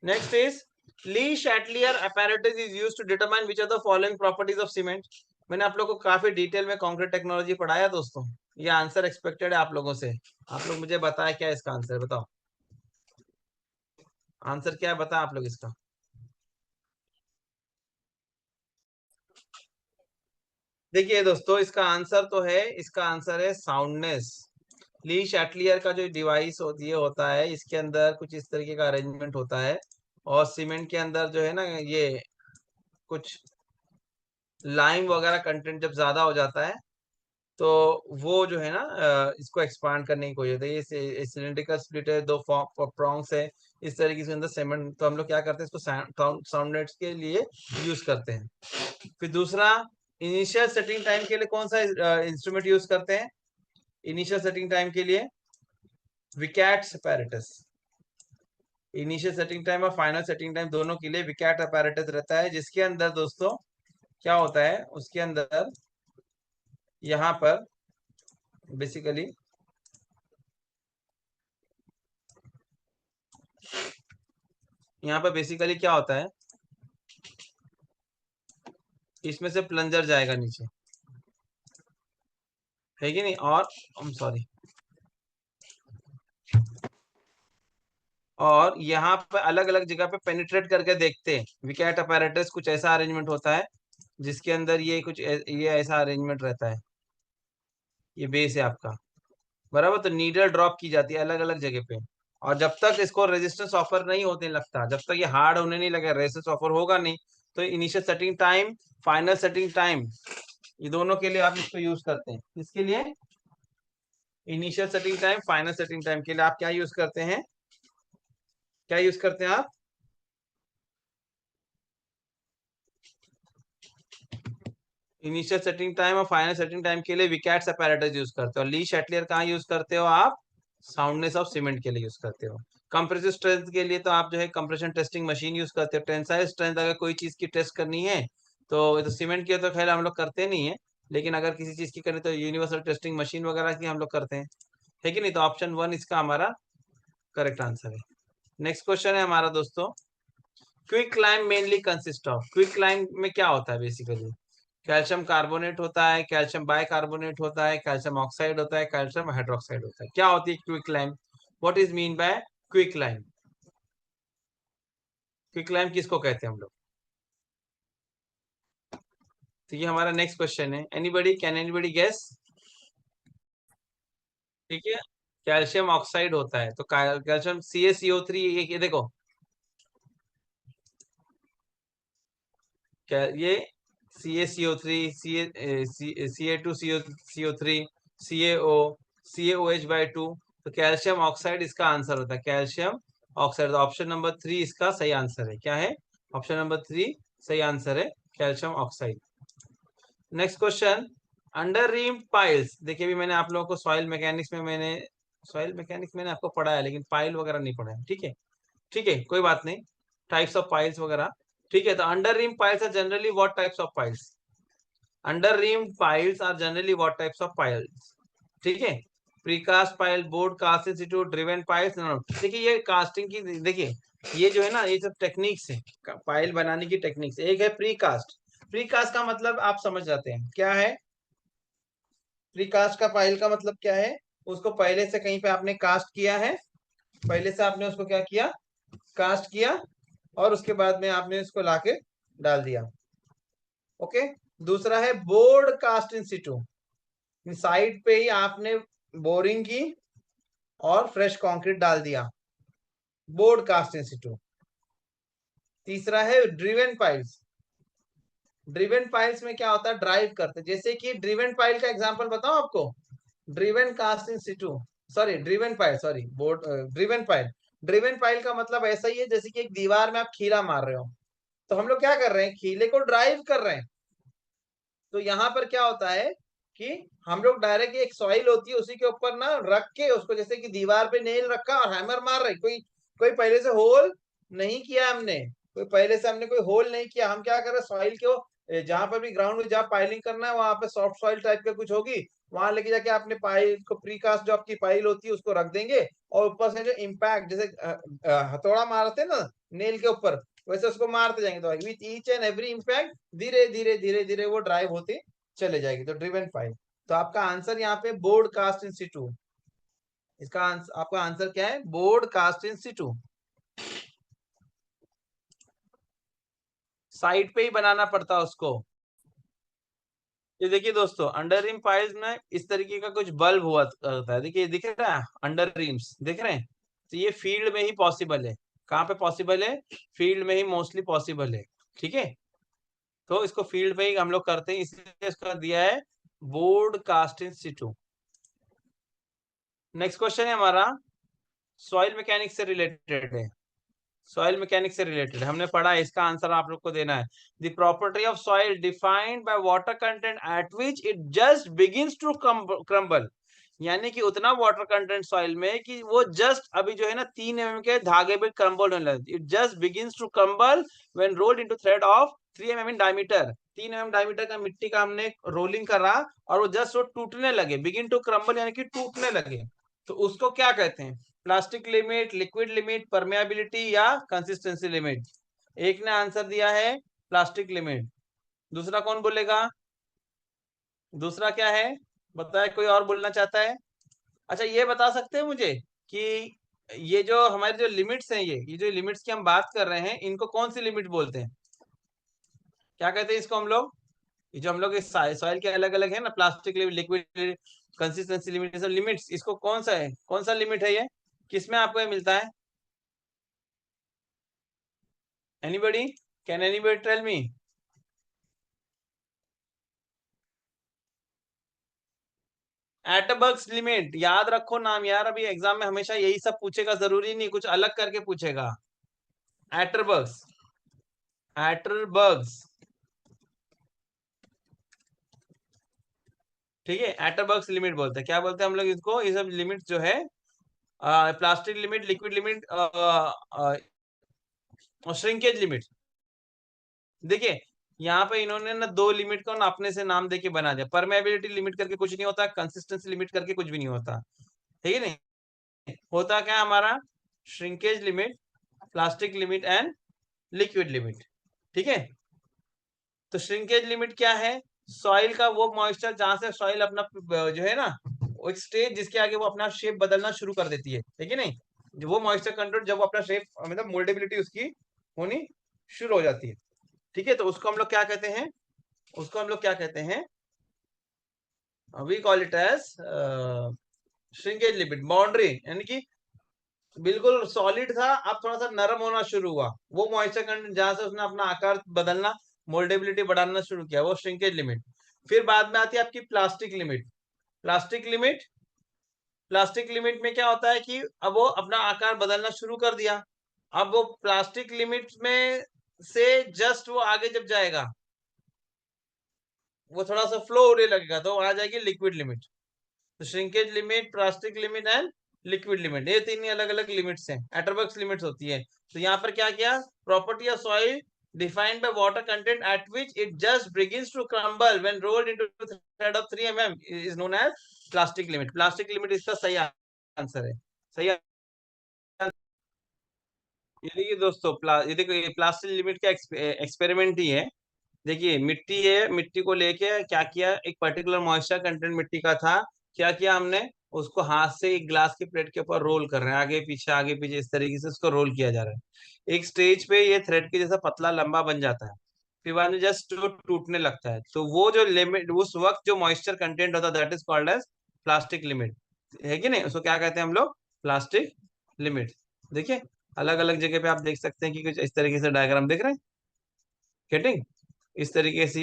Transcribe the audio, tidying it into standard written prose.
Next is Le Chatelier apparatus is used to determine which are the following properties of cement. मैंने आप लोगों को काफी detail में कंक्रीट टेक्नोलॉजी पढ़ाया दोस्तों। ये आंसर एक्सपेक्टेड है आप लोगों से। आप लोग मुझे बताएं क्या इसका आंसर, बताओ आंसर क्या है, बताएं आप लोग इसका। देखिए दोस्तों, इसका आंसर तो है, इसका आंसर है साउंडनेस। ली शैटलियर का जो डिवाइस होती है होता है, इसके अंदर कुछ इस तरीके का अरेंजमेंट होता है, और सीमेंट के अंदर जो है ना, ये कुछ लाइम वगैरह कंटेंट जब ज्यादा हो जाता है तो वो जो है ना इसको एक्सपांड करने की कोशिश होती है। ये सिलिंड्रिकल स्प्लिट है, दो प्रोंग्स है, इस तरीके से अंदर सीमेंट, तो हम लोग क्या करते हैं, इसको साउंड नेट्स के लिए यूज करते हैं। फिर दूसरा, इनिशियल सेटिंग टाइम के लिए कौन सा इंस्ट्रूमेंट यूज करते हैं? इनिशियल सेटिंग टाइम के लिए विकैट्स apparatus। इनिशियल सेटिंग टाइम और फाइनल सेटिंग टाइम दोनों के लिए विकैट apparatus रहता है, जिसके अंदर दोस्तों क्या होता है, उसके अंदर यहाँ पर बेसिकली क्या होता है, इसमें से प्लंजर जाएगा नीचे, है कि नहीं, और सॉरी, और यहाँ पे अलग अलग जगह पे पेनिट्रेट करके देखते हैं। विकैट apparatus कुछ ऐसा अरेंजमेंट होता है जिसके अंदर ये ऐसा अरेंजमेंट रहता है, ये बेस है आपका, बराबर। तो नीडल ड्रॉप की जाती है अलग अलग जगह पे, और जब तक इसको रेजिस्टेंस ऑफर नहीं होने लगता, जब तक ये हार्ड होने नहीं लगे, रेजिस्टेंस ऑफर होगा नहीं, तो initial setting time, final setting time, ये दोनों के लिए आप इसको यूज करते हैं। इसके लिए initial setting time, final setting time के लिए आप क्या यूज करते हैं, क्या यूज करते हैं आप? इनिशियल सेटिंग टाइम और फाइनल सेटिंग टाइम के लिए विकैट्स apparatus यूज करते हो। ली शैटलियर कहाँ यूज करते हो आप? साउंडनेस ऑफ सीमेंट के लिए यूज करते हो। कंप्रेसिव स्ट्रेंथ के लिए तो आप जो है कंप्रेशन टेस्टिंग मशीन यूज करते हो। टेंसाइल स्ट्रेंथ अगर कोई चीज की टेस्ट करनी है तो ये तो सीमेंट की तो खैर हम लोग करते नहीं है, लेकिन अगर किसी चीज की करें तो यूनिवर्सल टेस्टिंग मशीन वगैरह की हम लोग करते हैं, है कि नहीं? तो ऑप्शन वन इसका हमारा करेक्ट आंसर है। नेक्स्ट क्वेश्चन है हमारा दोस्तों, quick lime mainly consist of. Quick lime में क्या होता है बेसिकली? कैल्शियम कार्बोनेट होता है, कैल्शियम बाइकार्बोनेट होता है, कैल्शियम ऑक्साइड होता है, कैल्शियम हाइड्रोक्साइड होता है। क्या होती है quick lime? What is mean by quick lime? Quick lime किसको कहते हैं हम लोग? तो ये हमारा नेक्स्ट क्वेश्चन है। Anybody, can anybody guess? ठीक है, कैल्शियम ऑक्साइड होता है, तो कैल्शियम CaCO3, ये देखो, ये CaCO3, Ca2CO3, CaO, CaOH/2, तो कैल्शियम ऑक्साइड इसका आंसर होता है, कैल्शियम ऑक्साइड। ऑप्शन नंबर 3 इसका सही आंसर है। क्या है? ऑप्शन नंबर 3 सही आंसर है, calcium oxide. Next question, under ream piles. देखिए भी मैंने आप लोगों को सॉइल मैकेनिक्स मैंने आपको पढ़ाया, लेकिन पाइल वगैरह नहीं पढ़ाया, ठीक है? ठीक है, कोई बात नहीं, टाइप्स ऑफ पाइल्स वगैरह, ठीक है। तो under ream piles are generally what types of piles? Under ream piles are generally what types of piles? ठीक है, precast pile, bored cast institute, driven piles. देखिए ये कास्टिंग की, देखिए ये जो है ना, ये सब टेक्निक्स है पाइल बनाने की टेक्निक्स। एक है प्रीकास्ट। प्रीकास्ट का मतलब आप समझ जाते हैं क्या है? प्रीकास्ट का पाइल का मतलब क्या है? उसको पहले से कहीं पे आपने कास्ट किया है, पहले से आपने उसको क्या किया, कास्ट किया, और उसके बाद में आपने इसको लाके डाल दिया। ओके। दूसरा है बोर्ड कास्ट इंस्टीट्यूट, साइड पे ही आपने बोरिंग की और फ्रेश कंक्रीट डाल दिया, बोर्ड कास्ट इंस्टीट्यूट। तीसरा है ड्रिवन पाइल्स। ड्रिवन पाइल्स में क्या होता है, ड्राइव करते, जैसे कि ड्रिवन पाइल का एग्जांपल बताओ आपको, driven cast institute, sorry driven pile, sorry board, driven pile. Driven pile का मतलब ऐसा ही है जैसे कि एक दीवार में आप खीला मार रहे हो, तो हम लोग क्या कर रहे हैं, खीले को ड्राइव कर रहे हैं। तो यहाँ पर क्या होता है कि हम लोग डायरेक्ट एक सॉइल होती है उसी के ऊपर ना रख के उसको, जैसे कि दीवार पे नेल रखा और हैमर मार रहे, कोई कोई पहले से होल नहीं किया हमने, कोई पहले से हमने कोई होल नहीं किया, हम क्या कर रहे हैं, सॉइल को जहां पर भी ग्राउंड में जहाँ पाइलिंग करना है वहां पे सॉफ्ट सॉइल टाइप का कुछ होगी, वहां लेके जाके आपने पाइल को प्रीकास्ट जो आपकी पाइल होती है उसको रख देंगे, और ऊपर से जो इम्पैक्ट जैसे हथौड़ा मारते हैं ना नेल के ऊपर, वैसे उसको मारते जाएंगे, तो with each and every impact धीरे धीरे धीरे धीरे वो ड्राइव होती चले जाएगी, तो ड्रिवन पाइल। तो आपका आंसर यहाँ पे बोर्ड कास्ट इन सिटू, इसका आंसर, आपका आंसर क्या है, बोर्ड कास्ट इन सिटू। साइड पे ही बनाना पड़ता है उसको। ये देखिए दोस्तों, अंडर रिम पाइल्स में इस तरीके का कुछ बल्ब हुआ करता है, देखिए दिख रहा है अंडर रिम्स दिख रहे हैं, तो ये फील्ड में ही पॉसिबल है। कहाँ पे पॉसिबल है, फील्ड में ही मोस्टली पॉसिबल है, ठीक है। तो इसको फील्ड में ही हम लोग करते हैं, इसलिए इसका दिया है बोर्ड कास्ट इन सिटू। नेक्स्ट क्वेश्चन है हमारा सॉइल मैकेनिक्स से रिलेटेड है, सॉइल मैकेनिक्स से रिलेटेड हमने पढ़ा है, इसका आंसर आप लोग को देना है। The property of soil defined by water content at which it just begins to crumble, यानी कि उतना वाटर कंटेंट सॉइल में कि वो जस्ट अभी जो है ना 3 mm के धागे पे क्रम्बल होने लगे, it just begins to crumble when rolled into thread of 3 mm in diameter, 3 mm diameter का मिट्टी का हमने रोलिंग करा और वो जस्ट वो टूटने लगे, बिगिन टू क्रम्बल यानी कि टूटने लगे, तो उसको क्या कहते हैं, plastic limit, liquid limit, permeability या कंसिस्टेंसी लिमिट। एक ने आंसर दिया है प्लास्टिक लिमिट, दूसरा कौन बोलेगा, दूसरा क्या है बताए, कोई और बोलना चाहता है। अच्छा ये बता सकते हैं मुझे कि ये जो हमारे जो लिमिट्स हैं, ये जो लिमिट्स की हम बात कर रहे हैं, इनको कौन सी लिमिट बोलते हैं, क्या कहते हैं इसको हम लोग, ये जो हम लोग इस सॉइल के अलग अलग है ना, plastic limit, liquid, consistency limit, सब लिमिट्स, इसको कौन सा है, कौन सा लिमिट है ये, किसमें आपको ये मिलता है, anybody, can anybody tell me. Atterberg's limit, याद रखो नाम यार, अभी एग्जाम में हमेशा यही सब पूछेगा, जरूरी नहीं कुछ अलग करके पूछेगा। एटरबर्ग्स, एटरबर्ग्स, ठीक है, एटरबर्ग्स लिमिट बोलते हैं, क्या बोलते हैं हम लोग इसको, ये सब लिमिट जो है प्लास्टिक लिमिट, लिक्विड लिमिट और श्रिंकेज लिमिट। देखिए यहाँ पे इन्होंने ना दो लिमिट को ना अपने से नाम देके बना दिया, परमेबिलिटी लिमिट करके कुछ नहीं होता, कंसिस्टेंसी लिमिट करके कुछ भी नहीं होता, ठीक है नहीं, होता क्या हमारा shrinkage limit, plastic limit and liquid limit, ठीक है। तो श्रिंकेज लिमिट क्या है, सॉइल का वो मॉइस्चर जहां से सॉइल अपना जो है ना, वो एक स्टेज जिसके आगे वो अपना शेप बदलना शुरू कर देती है, ठीक है नहीं, जो वो मॉइस्चर कंटेंट जब वो अपना शेप मतलब मोल्डेबिलिटी उसकी होनी शुरू हो जाती है, ठीक है, तो उसको हम लोग क्या कहते हैं, उसको हम लोग क्या कहते हैं, we call it as shrinkage limit, boundary, यानी कि बिल्कुल सॉलिड था, अब थोड़ा सा नरम होना शुरू हुआ, वो मॉइस्चर कंटेंट जहां से उसने अपना आकार बदलना, मोल्डेबिलिटी बढ़ाना शुरू किया, वो श्रिंकेज लिमिट। फिर बाद में आती है आपकी plastic limit, plastic limit, plastic limit में क्या होता है कि अब वो अपना आकार बदलना शुरू कर दिया, अब वो प्लास्टिक लिमिट में से जस्ट वो आगे जब जाएगा, वो थोड़ा सा फ्लो होने लगेगा, तो आ जाएगी लिक्विड लिमिट। तो shrinkage limit, plastic limit and liquid limit, ये तीन अलग अलग लिमिट्स हैं, एटरबर्ग्स लिमिट्स होती है। तो यहाँ पर क्या किया, property of soil defined by water content at which it just begins to crumble when rolled into thread of 3 mm is known as plastic limit, plastic limit इसका सही आंसर है, सही। ये देखिए दोस्तों, ये देखो ये प्लास्टिक लिमिट का एक्सपेरिमेंट ही है। देखिए मिट्टी है, मिट्टी को लेके क्या किया, एक पर्टिकुलर मॉइस्चर कंटेंट मिट्टी का था, क्या किया हमने, उसको हाथ से एक ग्लास की प्लेट के ऊपर रोल कर रहे हैं, आगे पीछे इस तरीके से उसको रोल किया जा रहा है, एक स्टेज पे ये थ्रेड के जैसा पतला लंबा बन जाता है, फिर बाद में जस्ट वो टूटने लगता है, तो वो जो लिमिट उस वक्त जो मॉइस्चर कंटेंट होता है that is called as plastic limit, है कि नहीं, उसको क्या कहते हैं हम लोग, प्लास्टिक लिमिट। देखिए अलग अलग जगह पे आप देख सकते हैं कि कुछ इस तरीके से डायग्राम देख रहे हैं, गेटिंग, इस तरीके से